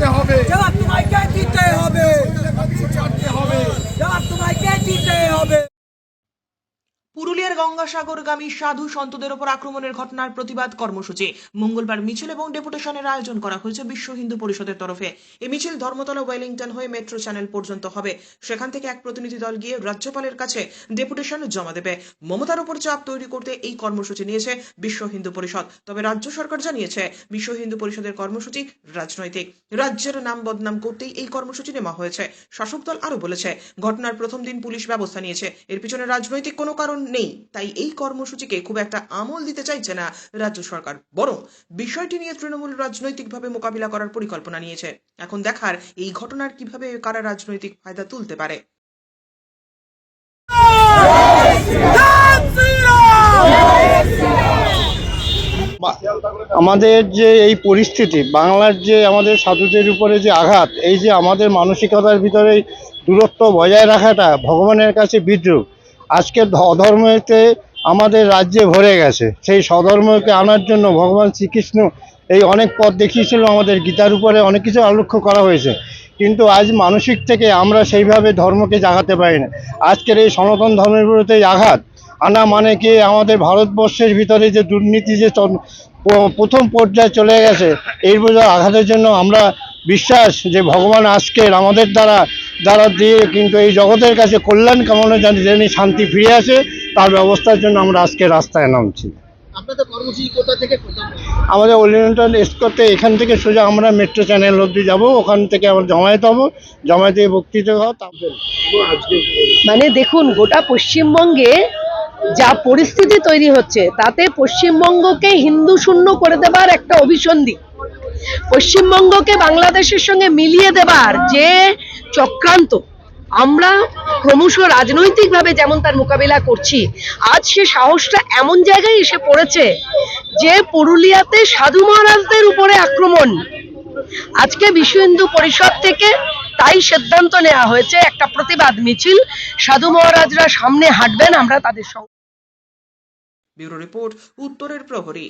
দিতে হবে, জবাব তোমাকে দিতে হবে, ছাড়তে হবে। জবাব তোমাকে দিতে হবে। পুরুলিয়ার গঙ্গাসাগরগামী সাধু সন্তদের ওপর আক্রমণের ঘটনার প্রতিবাদ কর্মসূচি মঙ্গলবার মিছিল এবং ডেপুটেশনের আয়োজন করা হয়েছে বিশ্ব হিন্দু পরিষদের তরফে। এই মিছিল ধর্মতলা ওয়েলিংটন হয়ে মেট্রো চ্যানেল পর্যন্ত হবে। সেখান থেকে এক প্রতিনিধি দল গিয়ে রাজ্যপালের কাছে ডেপুটেশন জমা দেবে। মমতার উপর চাপ তৈরি করতে এই কর্মসূচি নিয়েছে বিশ্ব হিন্দু পরিষদ। তবে রাজ্য সরকার জানিয়েছে বিশ্ব হিন্দু পরিষদের কর্মসূচি রাজনৈতিক, রাজ্যের নাম বদনাম করতেই এই কর্মসূচি নেওয়া হয়েছে। শাসক দল আরো বলেছে, ঘটনার প্রথম দিন পুলিশ ব্যবস্থা নিয়েছে, এর পিছনে রাজনৈতিক কোনো কারণ নেই, তাই এই কর্মসূচিকে খুব একটা আমল দিতে চাইছে না রাজ্য সরকার, বরং বিষয়টি নিয়ে তৃণমূল রাজনৈতিকভাবে মোকাবিলা করার পরিকল্পনা নিয়েছে। এখন দেখার এই ঘটনার কিভাবে কারা রাজনৈতিক ফায়দা তুলতে পারে। আমাদের যে এই পরিস্থিতি, বাংলার যে আমাদের সাধুদের উপরে যে আঘাত, এই যে আমাদের মানসিকতার ভিতরে দূরত্ব বজায় রাখাটা ভগবানের কাছে বিদ্রুপ। আজকের অধর্মতে আমাদের রাজ্যে ভরে গেছে, সেই স্বধর্মকে আনার জন্য ভগবান শ্রীকৃষ্ণ এই অনেক পথ দেখিয়েছিল। আমাদের গীতার উপরে অনেক কিছু আলোক্য করা হয়েছে, কিন্তু আজ মানসিক থেকে আমরা সেইভাবে ধর্মকে জাগাতে পারি না। আজকের এই সনাতন ধর্মের বিরুদ্ধে আঘাত আনা মানে কি আমাদের ভারতবর্ষের ভিতরে যে দুর্নীতি যে প্রথম পর্যায়ে চলে গেছে, এই বোঝা আঘাতের জন্য আমরা বিশ্বাস যে ভগবান আজকের আমাদের দ্বারা দিয়ে কিন্তু এই জগতের কাছে কল্যাণ কামনা জানি শান্তি ফিরে আসে, তার ব্যবস্থার জন্য আমরা আজকে রাস্তায় নামছি। আমাদের ওলিয়ন্টন এসকোতে এখান থেকে সোজা আমরা মেট্রো চ্যানেল অবধি যাবো, ওখান থেকে আমরা জমায়েত হবো, জমায়েতে বক্তৃতা হওয়া। মানে দেখুন, গোটা পশ্চিমবঙ্গে যা পরিস্থিতি তৈরি হচ্ছে তাতে পশ্চিমবঙ্গকে হিন্দু শূন্য করে দেবার একটা অভিসন্ধি, পশ্চিমবঙ্গকে বাংলাদেশের সঙ্গে মিলিয়ে দেবার যে চক্রান্ত, আমরা ক্রমশ রাজনৈতিকভাবে যেমন তার মোকাবিলা করছি, আজ সে সাহসটা এমন জায়গায় এসে পড়েছে যে পুরুলিয়াতে সাধু মহারাজদের উপরে আক্রমণ। আজকে বিশ্ব হিন্দু পরিষদ থেকে তাই সিদ্ধান্ত নেওয়া হয়েছে, একটা প্রতিবাদ মিছিল, সাধু মহারাজরা সামনে হাঁটবেন, আমরা তাদের সঙ্গে। ব্যুরো রিপোর্ট, উত্তরের প্রহরী।